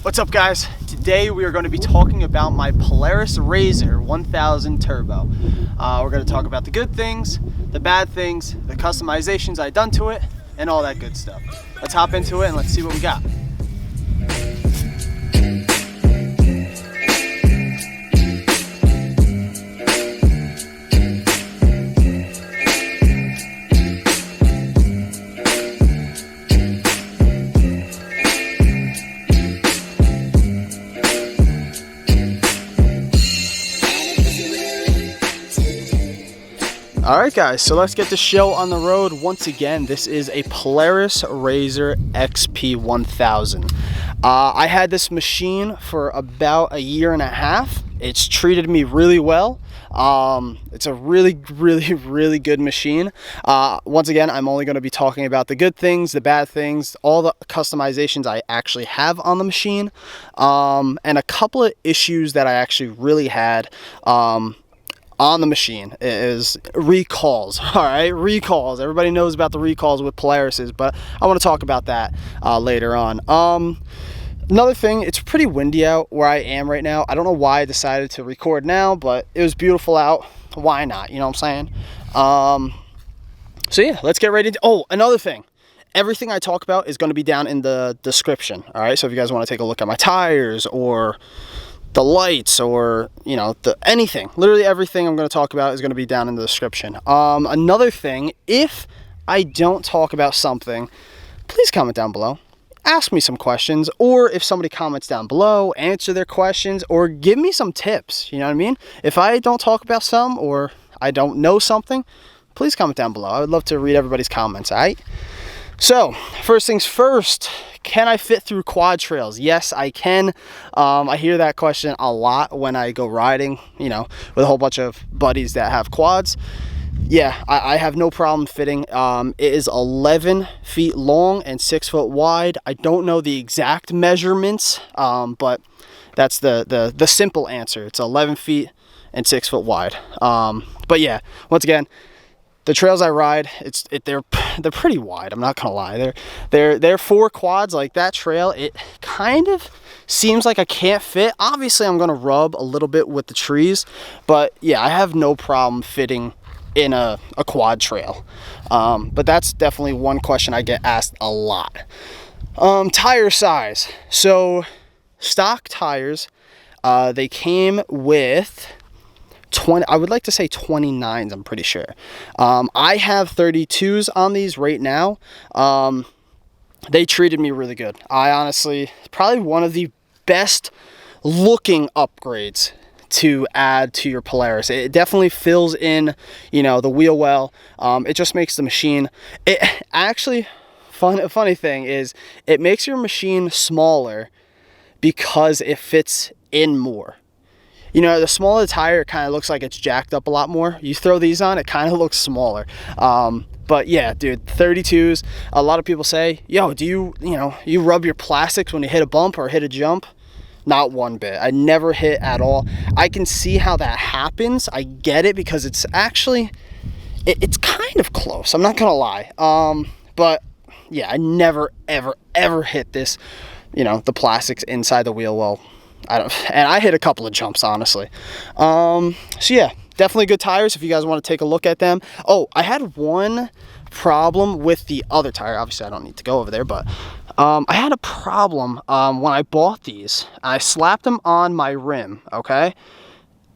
What's up, guys? Today we are going to be talking about my Polaris RZR 1000 Turbo. We're going to talk about the good things, the bad things, the customizations I've done to it, and all that good stuff. Let's hop into it and let's see what we got. Alright guys, so let's get the show on the road. Once again, this is a Polaris RZR XP 1000. I had this machine for about a year and a half. It's treated me really well. It's a really good machine. Once again, I'm only going to be talking about the good things, the bad things, all the customizations I actually have on the machine, and a couple of issues that I actually really had on the machine is recalls. All right, recalls. Everybody knows about the recalls with Polarises, but I want to talk about that later on. Another thing, it's pretty windy out where I am right now. I don't know why I decided to record now, but it was beautiful out. Why not? You know what I'm saying? So yeah, let's get ready to... Oh, another thing. Everything I talk about is going to be down in the description. All right, so if you guys want to take a look at my tires or the lights or, you know, anything, literally everything I'm going to talk about is going to be down in the description. Another thing, if I don't talk about something, please comment down below. Ask me some questions, or if somebody comments down below, answer their questions, or give me some tips. You know what I mean? If I don't talk about some, or I don't know something, please comment down below. I would love to read everybody's comments, all right? So, first things first, can I fit through quad trails? Yes, I can. I hear that question a lot when I go riding, you know, with a whole bunch of buddies that have quads. Yeah, I have no problem fitting. It is 11 feet long and 6 foot wide. I don't know the exact measurements, but that's the simple answer. It's 11 feet and 6 foot wide. But yeah, once again, the trails I ride, they're pretty wide. I'm not gonna lie. They're for quads. Like that trail, it kind of seems like I can't fit. Obviously, I'm gonna rub a little bit with the trees, but yeah, I have no problem fitting in a quad trail. But that's definitely one question I get asked a lot. Tire size. So stock tires, they came with 20, I would like to say 29s, I'm pretty sure. I have 32s on these right now. They treated me really good. I honestly, probably one of the best looking upgrades to add to your Polaris. It definitely fills in, you know, the wheel well. It just makes the machine, it actually, a funny thing is, it makes your machine smaller because it fits in more. You know, the smaller the tire, it kind of looks like it's jacked up a lot more. You throw these on, it kind of looks smaller. But yeah, dude, 32s. A lot of people say, yo, do you rub your plastics when you hit a bump or hit a jump? Not one bit. I never hit at all. I can see how that happens. I get it because it's actually, it's kind of close. I'm not gonna lie. But yeah, I never, ever hit this, you know, the plastics inside the wheel well. And I hit a couple of jumps, honestly. So yeah, definitely good tires if you guys want to take a look at them. Oh, I had one problem with the other tire. Obviously, I don't need to go over there, but I had a problem when I bought these. I slapped them on my rim, okay?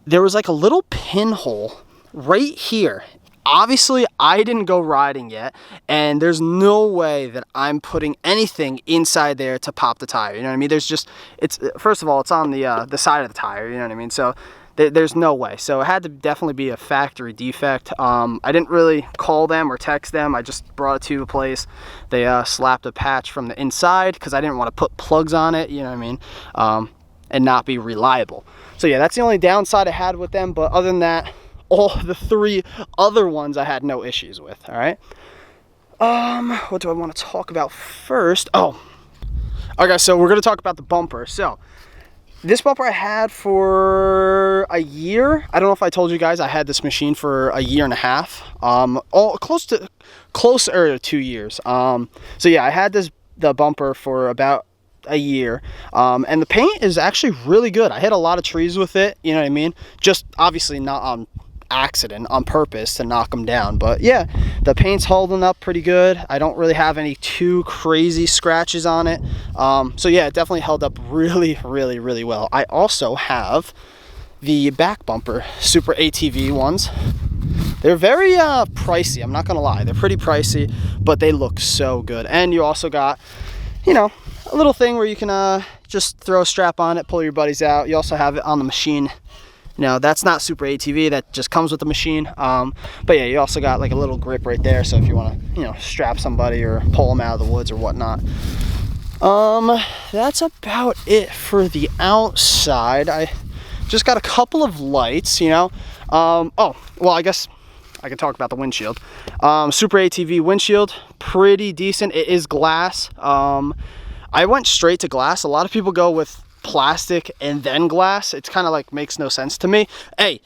There was like a little pinhole right here. Obviously, I didn't go riding yet, and there's no way that I'm putting anything inside there to pop the tire. You know what I mean? There's just, it's, first of all, it's on the side of the tire. You know what I mean? So there's no way. So it had to definitely be a factory defect. I didn't really call them or text them. I just brought it to the place. They slapped a patch from the inside because I didn't want to put plugs on it. You know what I mean? And not be reliable. So yeah, that's the only downside I had with them. But other than that, all the three other ones I had no issues with. All right. What do I want to talk about first? Oh, okay. So we're going to talk about the bumper. So this bumper I had for a year. I don't know if I told you guys I had this machine for a year and a half. Closer to 2 years. So yeah, I had the bumper for about a year. And the paint is actually really good. I hit a lot of trees with it, you know what I mean? Just obviously not on accident, on purpose to knock them down. But yeah, the paint's holding up pretty good. I don't really have any too crazy scratches on it. So yeah, it definitely held up really, really, really well. I also have the back bumper Super ATV ones. They're very pricey, I'm not gonna lie. They're pretty pricey, but they look so good. And you also got, you know, a little thing where you can just throw a strap on it, pull your buddies out. You also have it on the machine. No, that's not Super ATV, that just comes with the machine. But yeah, you also got like a little grip right there, so if you want to, you know, strap somebody or pull them out of the woods or whatnot. That's about it for the outside. I just got a couple of lights, you know. Oh, well, I guess I can talk about the windshield. Super ATV windshield, pretty decent. It is glass. I went straight to glass. A lot of people go with plastic and then glass. It's kind of like makes no sense to me. Hey,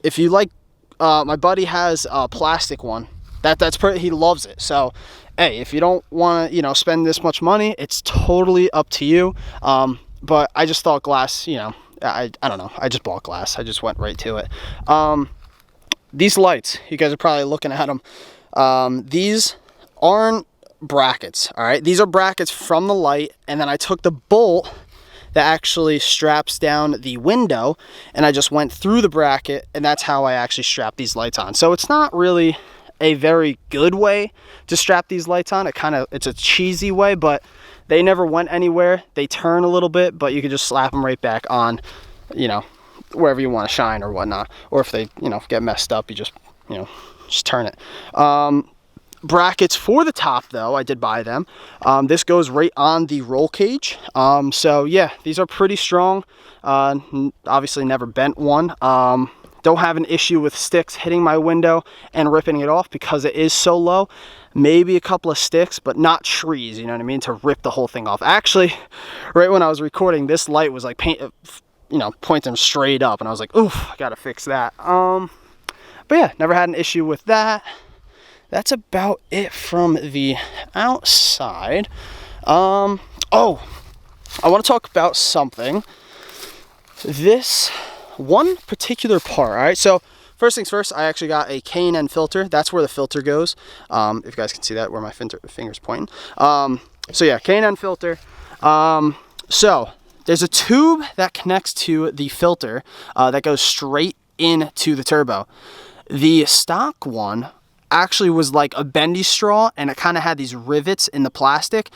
if you like, my buddy has a plastic one. He loves it. So hey, if you don't want to, you know, spend this much money, it's totally up to you. But I just thought glass, you know, I don't know, I just bought glass. I just went right to it. These lights, you guys are probably looking at them. These aren't brackets, all right? These are brackets from the light, and then I took the bolt that actually straps down the window, and I just went through the bracket, and that's how I actually strap these lights on. So it's not really a very good way to strap these lights on. It's a cheesy way, but they never went anywhere. They turn a little bit, but you can just slap them right back on, you know, wherever you want to shine or whatnot. Or if they, you know, get messed up, you just, you know, just turn it. Brackets for the top, though, I did buy them. This goes right on the roll cage. So yeah, these are pretty strong. Obviously never bent one. Don't have an issue with sticks hitting my window and ripping it off because it is so low. Maybe a couple of sticks, but not trees, you know what I mean, to rip the whole thing off. Actually, right when I was recording, this light was like pointing straight up, and I was like, oof, I gotta fix that. But yeah, never had an issue with that. That's about it from the outside. Oh, I want to talk about something. This one particular part, all right? So first things first, I actually got a K&N filter. That's where the filter goes. If you guys can see that, where my finger's pointing. So yeah, K&N filter. So there's a tube that connects to the filter that goes straight into the turbo. The stock one actually was like a bendy straw, and it kind of had these rivets in the plastic.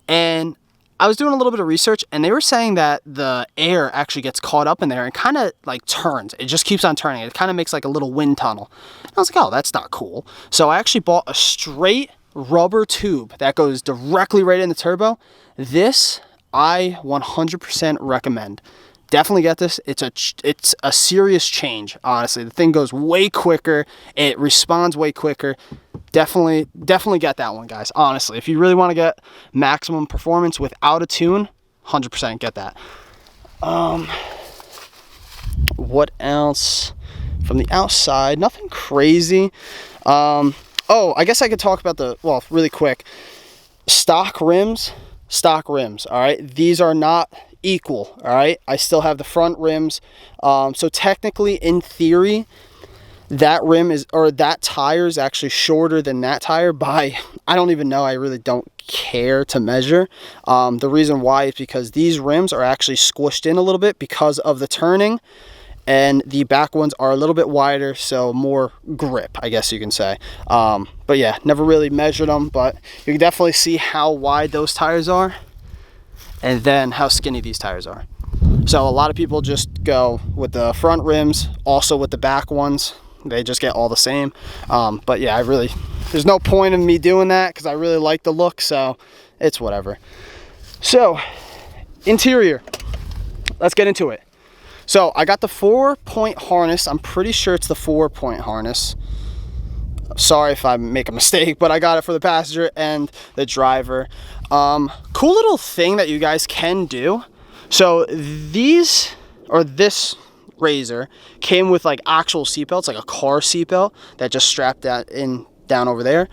And I was doing a little bit of research, and they were saying that the air actually gets caught up in there and kind of like turns. It just keeps on turning. It kind of makes like a little wind tunnel. And I was like, oh, that's not cool. So I actually bought a straight rubber tube that goes directly right in the turbo. This I 100% recommend. Definitely get this. It's a serious change, honestly. The thing goes way quicker. It responds way quicker. Definitely get that one, guys. Honestly, if you really want to get maximum performance without a tune, 100% get that. What else? From the outside, nothing crazy. Oh, I guess I could talk about really quick. Stock rims, all right? These are not equal, all right? I still have the front rims. So technically, in theory, that rim that tire is actually shorter than that tire by, I don't even know, I really don't care to measure. The reason why is because these rims are actually squished in a little bit because of the turning, and the back ones are a little bit wider, so more grip, I guess you can say. But yeah, never really measured them, but you can definitely see how wide those tires are and then how skinny these tires are. So a lot of people just go with the front rims, also with the back ones. They just get all the same. But yeah, there's no point in me doing that because I really like the look, so it's whatever. So, interior, let's get into it. So I got the 4-point harness. I'm pretty sure it's the 4-point harness. Sorry if I make a mistake, but I got it for the passenger and the driver. Cool little thing that you guys can do. So this RZR came with like actual seatbelts, like a car seatbelt that just strapped that down over there.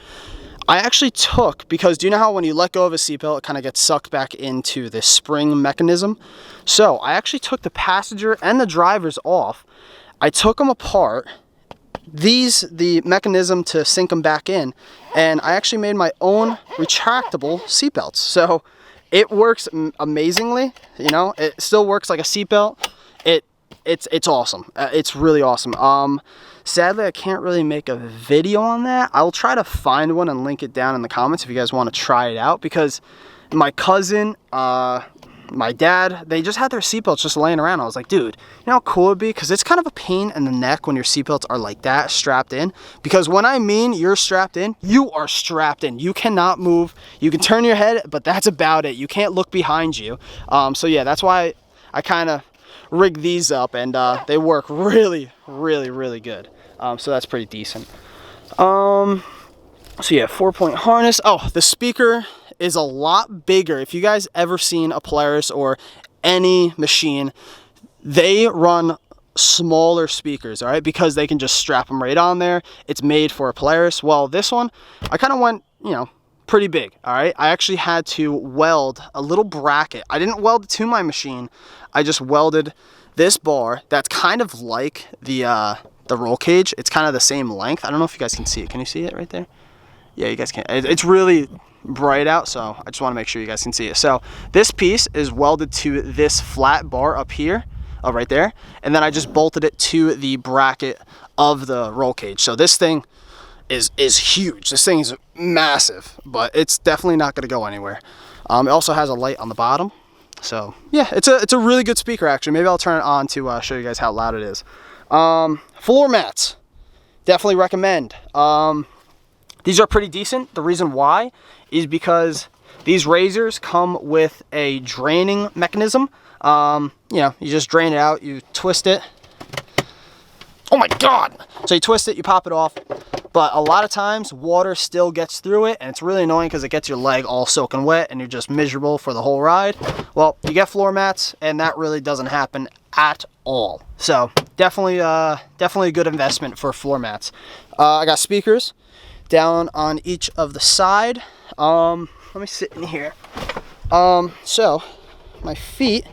I actually took, because do you know how when you let go of a seatbelt, it kind of gets sucked back into this spring mechanism? So I actually took the passenger and the drivers off. I took them apart, the mechanism to sink them back in, and I actually made my own retractable seatbelts. So it works amazingly, you know, it still works like a seatbelt. It's awesome. It's really awesome. Sadly, I can't really make a video on that. I'll try to find one and link it down in the comments if you guys want to try it out, because my cousin, my dad, they just had their seatbelts just laying around. I was like, dude, you know how cool it would be? Because it's kind of a pain in the neck when your seatbelts are like that, strapped in. Because when I mean you're strapped in, you are strapped in. You cannot move. You can turn your head, but that's about it. You can't look behind you. So yeah, that's why I kind of rig these up, and they work really, really, really good. So that's pretty decent. So yeah, 4-point harness. Oh, the speaker is a lot bigger. If you guys ever seen a Polaris or any machine, they run smaller speakers, all right, because they can just strap them right on there. It's made for a Polaris. Well, this one, I kind of went, you know, pretty big, all right. I actually had to weld a little bracket. I didn't weld it to my machine. I just welded this bar that's kind of like the roll cage. It's kind of the same length. I don't know if you guys can see it. Can you see it right there? Yeah, you guys can. It's really bright out, so I just want to make sure you guys can see it. So this piece is welded to this flat bar up here, right there, and then I just bolted it to the bracket of the roll cage. So this thing is huge. This thing is massive, but it's definitely not going to go anywhere. It also has a light on the bottom. So yeah, it's a really good speaker actually. Maybe I'll turn it on to show you guys how loud it is. Floor mats, definitely recommend. These are pretty decent. The reason why is because these razors come with a draining mechanism. You know, you just drain it out, you twist it. Oh my God! So you twist it, you pop it off. But a lot of times water still gets through it, and it's really annoying because it gets your leg all soaking wet and you're just miserable for the whole ride. Well, you get floor mats, and that really doesn't happen at all. So definitely a good investment for floor mats. I got speakers down on each of the side. Let me sit in here. So my feet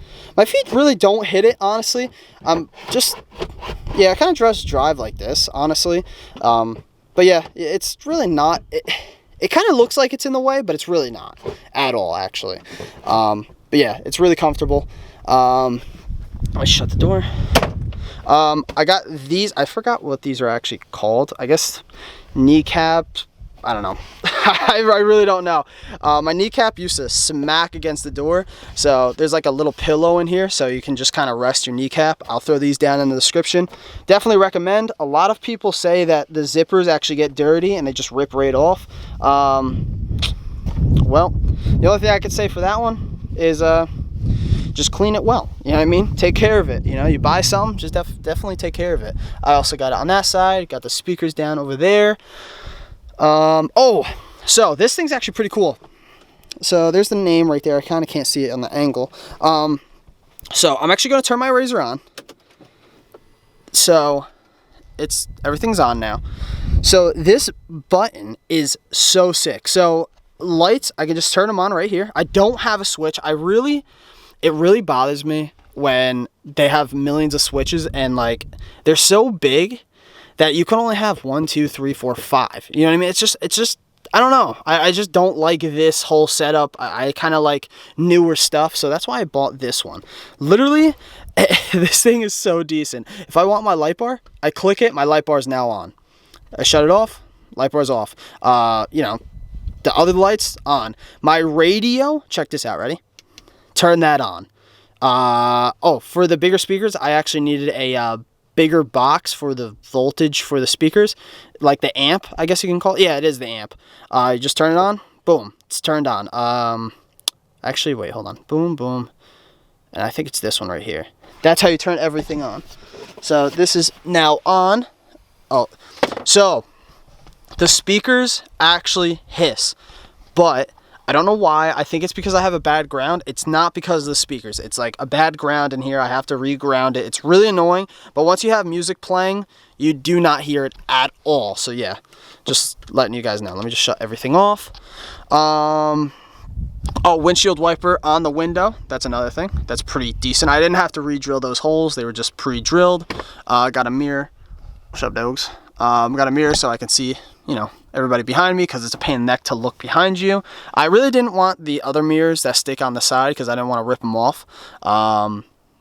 really don't hit it, honestly. Yeah, I kind of just drive like this, honestly. But yeah, it's really not, it kind of looks like it's in the way, but it's really not at all, actually. But yeah, it's really comfortable. Let me shut the door. I got these, I forgot what these are actually called. I guess kneecaps, I don't know. I really don't know. My kneecap used to smack against the door, so there's like a little pillow in here, so you can just kind of rest your kneecap. I'll throw these down in the description. Definitely recommend. A lot of people say that the zippers actually get dirty and they just rip right off. Well, the only thing I could say for that one is just clean it well. You know what I mean? Take care of it. You know, you buy something, just definitely take care of it. I also got it on that side, got the speakers down over there. Oh, so this thing's actually pretty cool. So there's the name right there. I kind of can't see it on the angle. So I'm actually going to turn my razor on. So everything's on now. So this button is so sick. So lights, I can just turn them on right here. I don't have a switch. It really bothers me when they have millions of switches and like they're so big that you can only have 1, 2, 3, 4, 5. You know what I mean? It's just I don't know. I just don't like this whole setup. I kind of like newer stuff, so that's why I bought this one. Literally, this thing is so decent. If I want my light bar, I click it, my light bar is now on. I shut it off, light bar's off. You know, the other lights on. My radio, check this out, ready? Turn that on. Oh, for the bigger speakers, I actually needed a bigger box for the voltage for the speakers, like the amp, I guess you can call it. Yeah, it is the amp. You just turn it on, boom, it's turned on. Actually, wait, hold on, boom, boom, and I think it's this one right here. That's how you turn everything on. So this is now on. Oh, so the speakers actually hiss, but I don't know why. I think it's because I have a bad ground. It's not because of the speakers. It's like a bad ground in here. I have to re-ground it. It's really annoying. But once you have music playing, you do not hear it at all. So yeah, just letting you guys know. Let me just shut everything off. Oh, windshield wiper on the window. That's another thing. That's pretty decent. I didn't have to re-drill those holes. They were just pre-drilled. Got a mirror. What's up, dogs? Got a mirror so I can see, you know, everybody behind me, because it's a pain in the neck to look behind you. I really didn't want the other mirrors that stick on the side because I didn't want to rip them off.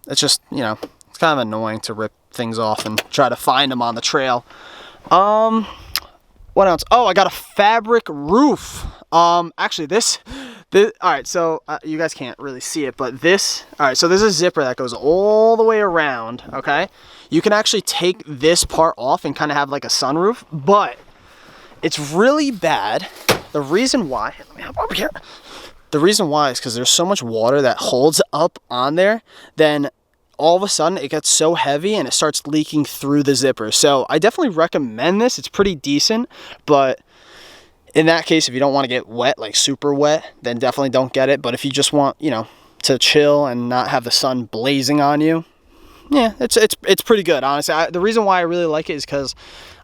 It's just, you know, it's kind of annoying to rip things off and try to find them on the trail. What else? Oh, I got a fabric roof. Actually, this all right, so you guys can't really see it, but this, all right, so there's a zipper that goes all the way around, okay? You can actually take this part off and kind of have like a sunroof, but it's really bad. The reason why, let me hop over here. The reason why is because there's so much water that holds up on there, then all of a sudden it gets so heavy and it starts leaking through the zipper. So I definitely recommend this. It's pretty decent, but in that case, if you don't want to get wet, like super wet, then definitely don't get it. But if you just want, you know, to chill and not have the sun blazing on you, yeah, it's pretty good, honestly. The reason why I really like it is because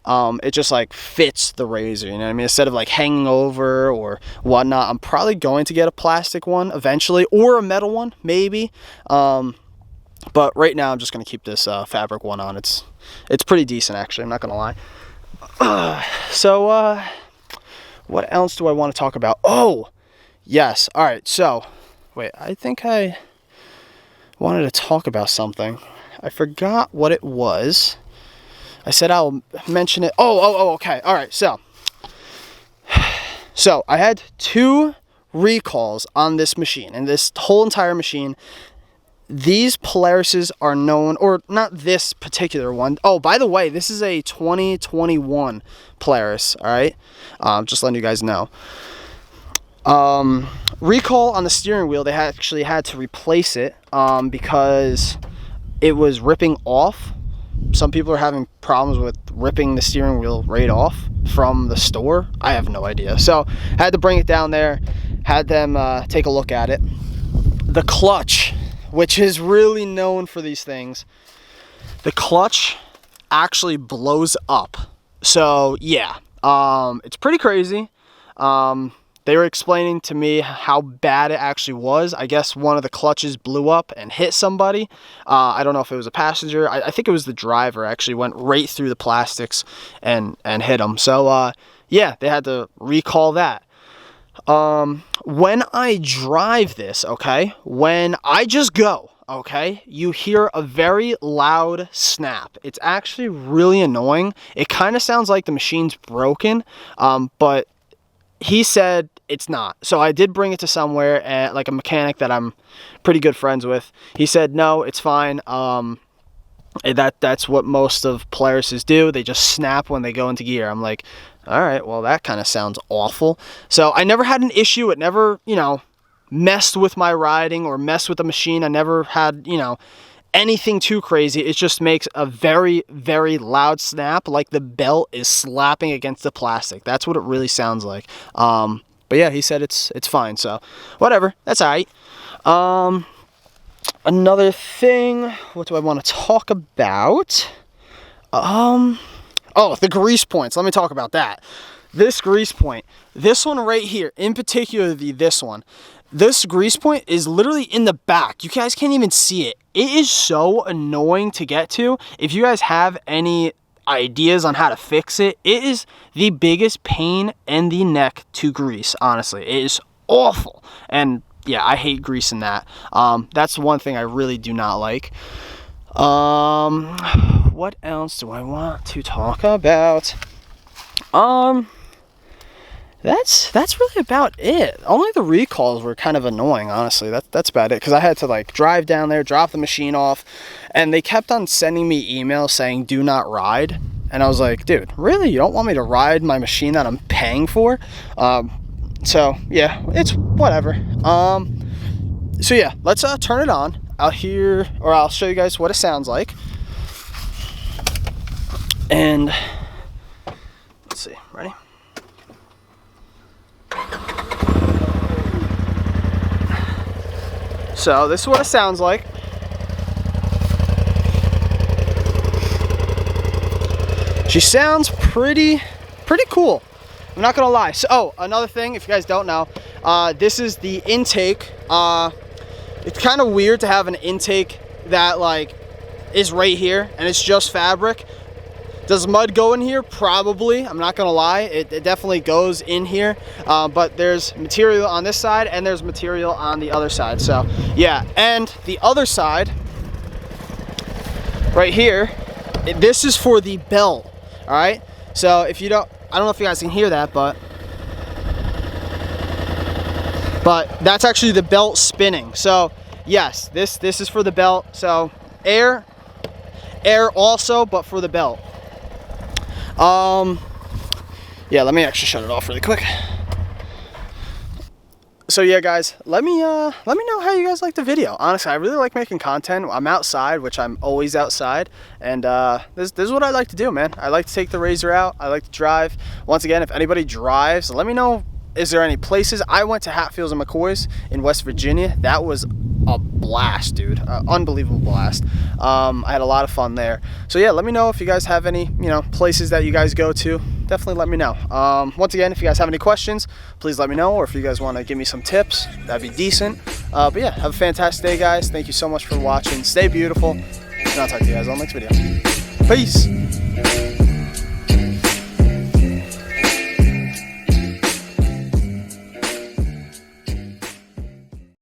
it just like fits the razor, you know what I mean? Instead of like hanging over or whatnot, I'm probably going to get a plastic one eventually, or a metal one, maybe. But right now I'm just going to keep this fabric one on. It's pretty decent, actually. I'm not going to lie. What else do I want to talk about? Oh, yes. All right. So, wait, I think I wanted to talk about something. I forgot what it was. I said I'll mention it. Oh, okay. All right. So I had 2 recalls on this machine, and this whole entire machine. These Polarises are known, or not this particular one. Oh, by the way, this is a 2021 Polaris, all right? Just letting you guys know. Recall on the steering wheel, they actually had to replace it because it was ripping off. Some people are having problems with ripping the steering wheel right off from the store. I have no idea. So I had to bring it down there, had them take a look at it. The clutch, which is really known for these things, the clutch actually blows up. So yeah, it's pretty crazy. They were explaining to me how bad it actually was. I guess one of the clutches blew up and hit somebody. I don't know if it was a passenger. I think it was the driver. Actually went right through the plastics and hit him. So yeah, they had to recall that. When I drive this, okay, when I just go, okay, you hear a very loud snap. It's actually really annoying. It kind of sounds like the machine's broken, but he said it's not. So I did bring it to somewhere, at like a mechanic that I'm pretty good friends with. He said, no, it's fine. That's what most of Polarises do. They just snap when they go into gear. I'm like, all right, well, that kind of sounds awful. So I never had an issue. It never, you know, messed with my riding or messed with the machine. I never had, you know, anything too crazy. It just makes a very, very loud snap, like the belt is slapping against the plastic. That's what it really sounds like. But yeah, he said it's fine. So whatever, that's all right. Another thing, what do I want to talk about? Oh, the grease points. Let me talk about that. This grease point, this one right here, in particular, this one. This grease point is literally in the back. You guys can't even see it. It is so annoying to get to. If you guys have any ideas on how to fix it, it is the biggest pain in the neck to grease, honestly. It is awful. And yeah, I hate greasing that. That's one thing I really do not like. What else do I want to talk about? That's really about it. Only the recalls were kind of annoying, honestly. That's about it, because I had to like drive down there, drop the machine off, and they kept on sending me emails saying do not ride, and I was like, dude, really? You don't want me to ride my machine that I'm paying for? So yeah, it's whatever. So yeah, let's turn it on. I'll show you guys what it sounds like. And let's see, ready? So this is what it sounds like. She sounds pretty cool. I'm not gonna lie. So, oh, another thing, if you guys don't know, this is the intake. It's kind of weird to have an intake that like is right here and it's just fabric. Does mud go in here? Probably. I'm not gonna lie. It definitely goes in here. But there's material on this side and there's material on the other side. So yeah, and the other side, right here, this is for the belt. All right. So if you don't, I don't know if you guys can hear that, but that's actually the belt spinning. So yes, this is for the belt. So air also, but for the belt. Yeah, let me actually shut it off really quick. So yeah, guys, let me know how you guys like the video. Honestly, I really like making content. I'm outside, which I'm always outside, and this is what I like to do, man. I like to take the RZR out. I like to drive. Once again, if anybody drives, let me know. Is there any places? I went to Hatfields and McCoy's in West Virginia. That was a blast, dude. Unbelievable blast. I had a lot of fun there. So yeah, let me know if you guys have any, places that you guys go to. Definitely let me know. Once again, if you guys have any questions, please let me know. Or if you guys want to give me some tips, that'd be decent. But yeah, have a fantastic day, guys. Thank you so much for watching. Stay beautiful. And I'll talk to you guys on the next video. Peace.